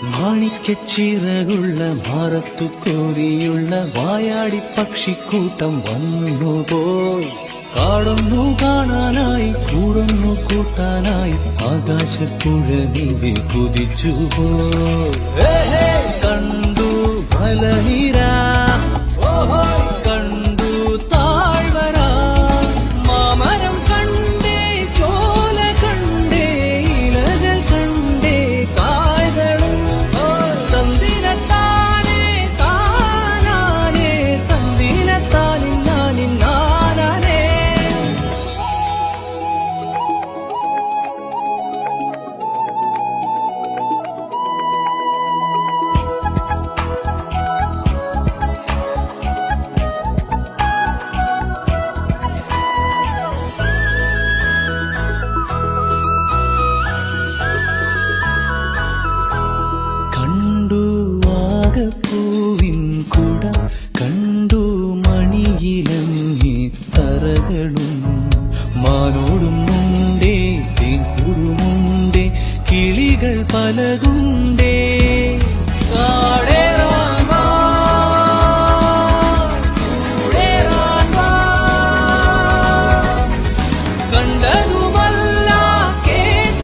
മാണിക്കച്ചിറകുള്ള മാറത്തു കോരിയുള്ള വായാടി പക്ഷിക്കൂട്ടം വന്നുപോയി. കാടൊന്നു കാണാനായി കൂടൊന്നു കൂട്ടാനായി ആകാശപ്പുഴ നീവി കുതിച്ചുപോയി. കണ്ടു മലനിര, കണ്ടു താഴ്വര, മാമരം കണ്ടേ, ചോല കണ്ടേ, ഇലകൾ കണ്ടേ, കായകളും തന്തിരത്താനേ താനാനേ, തന്തിരത്താനിന്നാനിന്നാനേ. കണ്ടു വാഗപ്പൂവിൻ കുട, കണ്ടു മണിയിലങ്ങി തറകളും, മാനോടും മുണ്ടേ തേൻകൂടുമുണ്ടേ, കിളികൾ പലതുണ്ടേ.